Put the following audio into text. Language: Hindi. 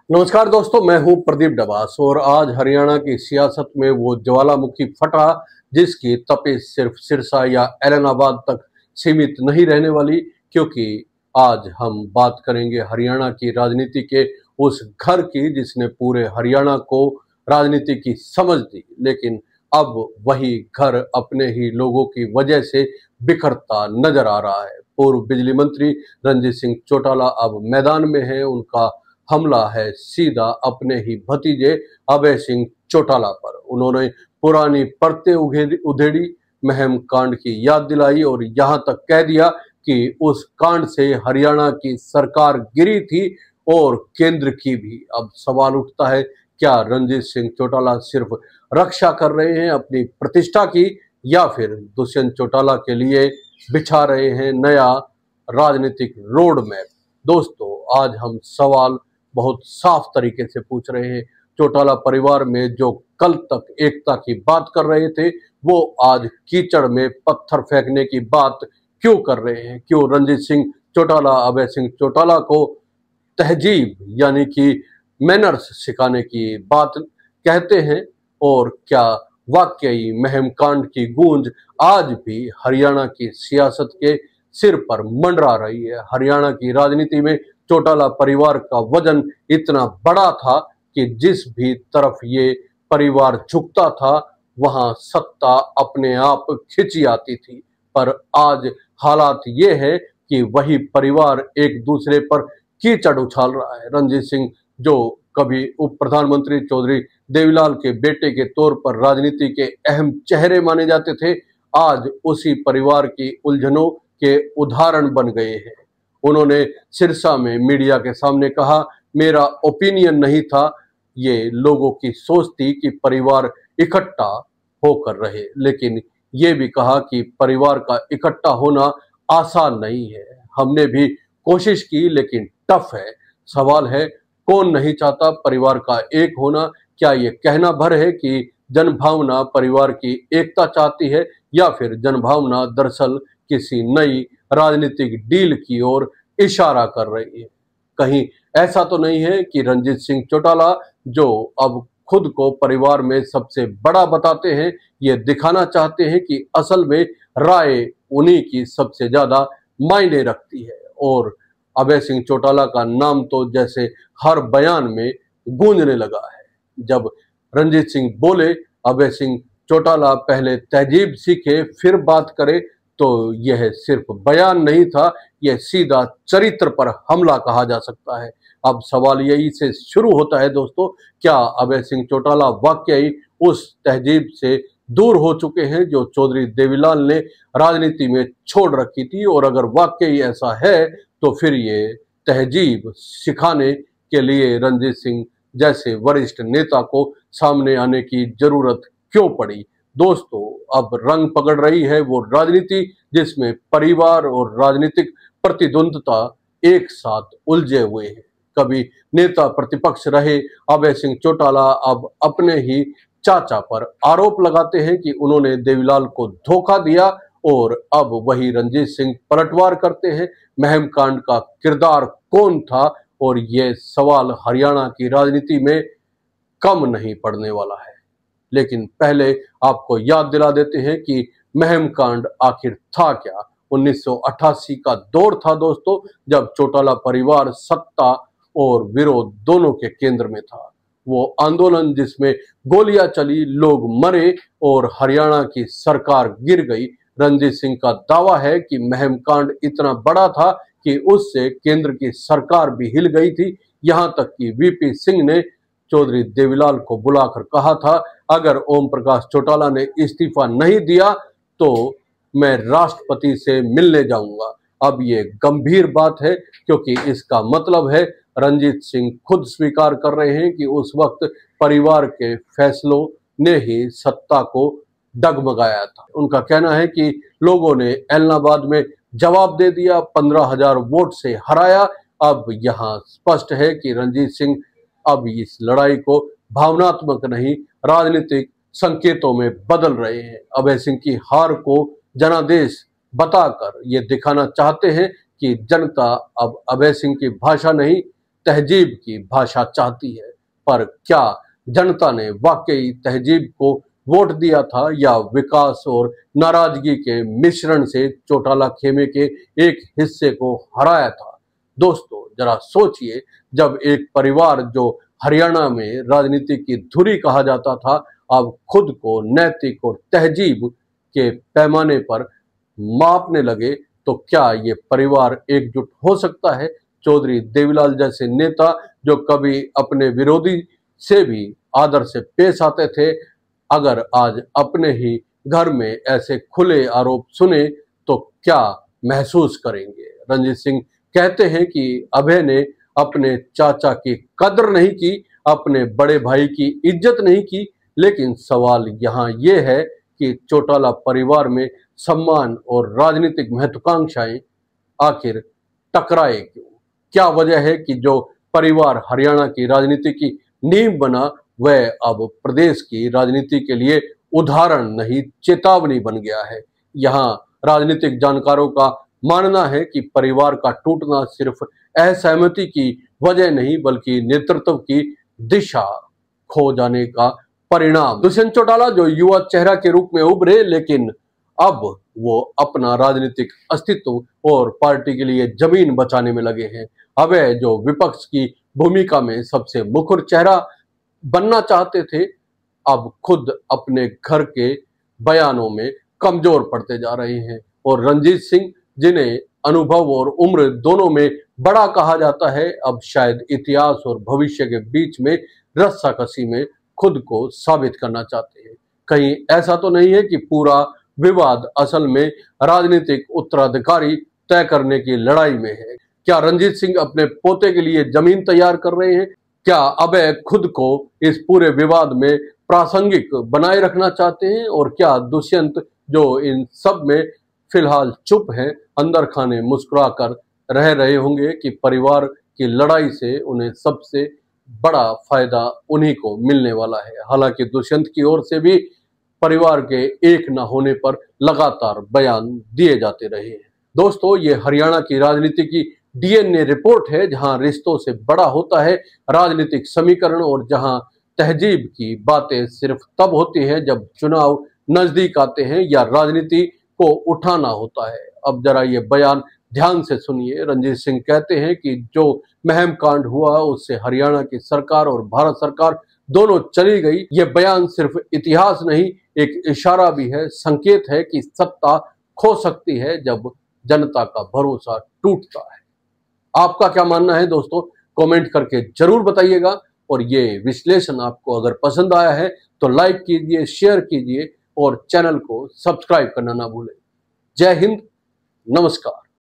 नमस्कार दोस्तों, मैं हूं प्रदीप डबास और आज हरियाणा की सियासत में वो ज्वालामुखी फटा जिसकी तपिश सिर्फ सिरसा या ऐलनाबाद तक सीमित नहीं रहने वाली, क्योंकि आज हम बात करेंगे हरियाणा की राजनीति के उस घर की जिसने पूरे हरियाणा को राजनीति की समझ दी, लेकिन अब वही घर अपने ही लोगों की वजह से बिखरता नजर आ रहा है। पूर्व बिजली मंत्री रणजीत सिंह चौटाला अब मैदान में है। उनका हमला है सीधा अपने ही भतीजे अभय सिंह चौटाला पर। उन्होंने पुरानी परतें उधेड़ी, महम कांड की याद दिलाई और यहां तक कह दिया कि उस कांड से हरियाणा की सरकार गिरी थी और केंद्र की भी। अब सवाल उठता है, क्या रणजीत सिंह चौटाला सिर्फ रक्षा कर रहे हैं अपनी प्रतिष्ठा की, या फिर दुष्यंत चौटाला के लिए बिछा रहे हैं नया राजनीतिक रोड मैप? दोस्तों, आज हम सवाल बहुत साफ तरीके से पूछ रहे हैं। चौटाला परिवार में जो कल तक एकता की बात कर रहे थे, वो आज कीचड़ में पत्थर फेंकने की बात क्यों कर रहे हैं? क्यों रणजीत सिंह चौटाला अभय सिंह चौटाला को तहजीब यानी कि मैनर्स सिखाने की बात कहते हैं? और क्या वाकई महम कांड की गूंज आज भी हरियाणा की सियासत के सिर पर मंडरा रही है? हरियाणा की राजनीति में चौटाला परिवार का वजन इतना बड़ा था कि जिस भी तरफ ये परिवार झुकता था, वहां सत्ता अपने आप खिंची आती थी। पर आज हालात ये है कि वही परिवार एक दूसरे पर कीचड़ उछाल रहा है। रणजीत सिंह, जो कभी उप प्रधानमंत्री चौधरी देवीलाल के बेटे के तौर पर राजनीति के अहम चेहरे माने जाते थे, आज उसी परिवार की उलझनों के उदाहरण बन गए हैं। उन्होंने सिरसा में मीडिया के सामने कहा, मेरा ओपिनियन नहीं था, ये लोगों की सोच थी कि परिवार इकट्ठा होकर रहे। लेकिन ये भी कहा कि परिवार का इकट्ठा होना आसान नहीं है। हमने भी कोशिश की, लेकिन टफ है। सवाल है, कौन नहीं चाहता परिवार का एक होना? क्या ये कहना भर है कि जनभावना परिवार की एकता चाहती है, या फिर जनभावना दरअसल किसी नई राजनीतिक डील की ओर इशारा कर रही है? कहीं ऐसा तो नहीं है कि रणजीत सिंह चौटाला, जो अब खुद को परिवार में सबसे बड़ा बताते हैं, ये दिखाना चाहते हैं कि असल में राय उन्हीं की सबसे ज्यादा मायने रखती है? और अभय सिंह चौटाला का नाम तो जैसे हर बयान में गूंजने लगा है। जब रणजीत सिंह बोले अभय सिंह चौटाला पहले तहजीब सीखे फिर बात करे, तो यह सिर्फ बयान नहीं था, यह सीधा चरित्र पर हमला कहा जा सकता है। अब सवाल यही से शुरू होता है दोस्तों, क्या अभय सिंह चौटाला वाकई उस तहजीब से दूर हो चुके हैं जो चौधरी देवीलाल ने राजनीति में छोड़ रखी थी? और अगर वाकई ऐसा है, तो फिर ये तहजीब सिखाने के लिए रणजीत सिंह जैसे वरिष्ठ नेता को सामने आने की जरूरत क्यों पड़ी? दोस्तों, अब रंग पकड़ रही है वो राजनीति जिसमें परिवार और राजनीतिक प्रतिद्वंदता एक साथ उलझे हुए हैं। कभी नेता प्रतिपक्ष रहे अभय सिंह चौटाला अब अपने ही चाचा पर आरोप लगाते हैं कि उन्होंने देवीलाल को धोखा दिया, और अब वही रणजीत सिंह पलटवार करते हैं। महम कांड का किरदार कौन था? और यह सवाल हरियाणा की राजनीति में कम नहीं पड़ने वाला है। लेकिन पहले आपको याद दिला देते हैं कि महम कांड आखिर था क्या। 1988 का दौर था दोस्तों, जब चौटाला परिवार सत्ता और विरोध दोनों के केंद्र में था। वो आंदोलन जिसमें गोलियां चली, लोग मरे और हरियाणा की सरकार गिर गई। रणजीत सिंह का दावा है कि महम कांड इतना बड़ा था कि उससे केंद्र की सरकार भी हिल गई थी। यहां तक कि वीपी सिंह ने चौधरी देवीलाल को बुलाकर कहा था, अगर ओम प्रकाश चौटाला ने इस्तीफा नहीं दिया तो मैं राष्ट्रपति से मिलने जाऊंगा। अब ये गंभीर बात है, क्योंकि इसका मतलब है रणजीत सिंह खुद स्वीकार कर रहे हैं कि उस वक्त परिवार के फैसलों ने ही सत्ता को डगमगाया था। उनका कहना है कि लोगों ने ऐलनाबाद में जवाब दे दिया, 15,000 वोट से हराया। अब यहाँ स्पष्ट है कि रणजीत सिंह अब इस लड़ाई को भावनात्मक नहीं, राजनीतिक संकेतों में बदल रहे हैं। अभय सिंह की हार को जनादेश बताकर ये दिखाना चाहते हैं कि जनता अब अभय सिंह की भाषा नहीं, तहजीब की भाषा चाहती है। पर क्या जनता ने वाकई तहजीब को वोट दिया था या विकास और नाराजगी के मिश्रण से चौटाला खेमे के एक हिस्से को हराया था? दोस्तों जरा सोचिए, जब एक परिवार जो हरियाणा में राजनीति की धुरी कहा जाता था, अब खुद को नैतिक और तहजीब के पैमाने पर मापने लगे, तो क्या ये परिवार एकजुट हो सकता है? चौधरी देवीलाल जैसे नेता जो कभी अपने विरोधी से भी आदर से पेश आते थे, अगर आज अपने ही घर में ऐसे खुले आरोप सुने तो क्या महसूस करेंगे? रंजीत सिंह कहते हैं कि अभय ने अपने चाचा की कद्र नहीं की, अपने बड़े भाई की इज्जत नहीं की, लेकिन सवाल यहाँ ये है कि चौटाला परिवार में सम्मान और राजनीतिक महत्वाकांक्षाएं आखिर टकराए क्यों? क्या वजह है कि जो परिवार हरियाणा की राजनीति की नींव बना, वह अब प्रदेश की राजनीति के लिए उदाहरण नहीं चेतावनी बन गया है? यहाँ राजनीतिक जानकारों का मानना है कि परिवार का टूटना सिर्फ असहमति की वजह नहीं, बल्कि नेतृत्व की दिशा खो जाने का परिणाम। दुष्यंत चौटाला जो युवा चेहरा के रूप में उभरे, लेकिन अब वो अपना राजनीतिक अस्तित्व और पार्टी के लिए जमीन बचाने में लगे हैं। अभय जो विपक्ष की भूमिका में सबसे मुखर चेहरा बनना चाहते थे, अब खुद अपने घर के बयानों में कमजोर पड़ते जा रहे हैं। और रंजीत सिंह जिन्हें अनुभव और उम्र दोनों में बड़ा कहा जाता है, अब शायद इतिहास और भविष्य के बीच में रस्साकसी में खुद को साबित करना चाहते हैं। कहीं ऐसा तो नहीं है कि पूरा विवाद असल में राजनीतिक उत्तराधिकारी तय करने की लड़ाई में है? क्या रंजीत सिंह अपने पोते के लिए जमीन तैयार कर रहे हैं? क्या अभय खुद को इस पूरे विवाद में प्रासंगिक बनाए रखना चाहते हैं? और क्या दुष्यंत जो इन सब में फिलहाल चुप हैं, अंदर खाने मुस्कुराकर रह रहे होंगे कि परिवार की लड़ाई से उन्हें सबसे बड़ा फायदा उन्हीं को मिलने वाला है? हालांकि दुष्यंत की ओर से भी परिवार के एक न होने पर लगातार बयान दिए जाते रहे हैं। दोस्तों ये हरियाणा की राजनीति की डीएनए रिपोर्ट है, जहां रिश्तों से बड़ा होता है राजनीतिक समीकरण, और जहां तहजीब की बातें सिर्फ तब होती है जब चुनाव नजदीक आते हैं या राजनीति को उठाना होता है। अब जरा ये बयान ध्यान से सुनिए। रंजीत सिंह कहते हैं कि जो महम कांड हुआ उससे हरियाणा की सरकार और भारत सरकार दोनों चली गई। ये बयान सिर्फ इतिहास नहीं, एक इशारा भी है, संकेत है कि सत्ता खो सकती है जब जनता का भरोसा टूटता है। आपका क्या मानना है दोस्तों? कमेंट करके जरूर बताइएगा। और ये विश्लेषण आपको अगर पसंद आया है तो लाइक कीजिए, शेयर कीजिए और चैनल को सब्सक्राइब करना ना भूलें। जय हिंद, नमस्कार।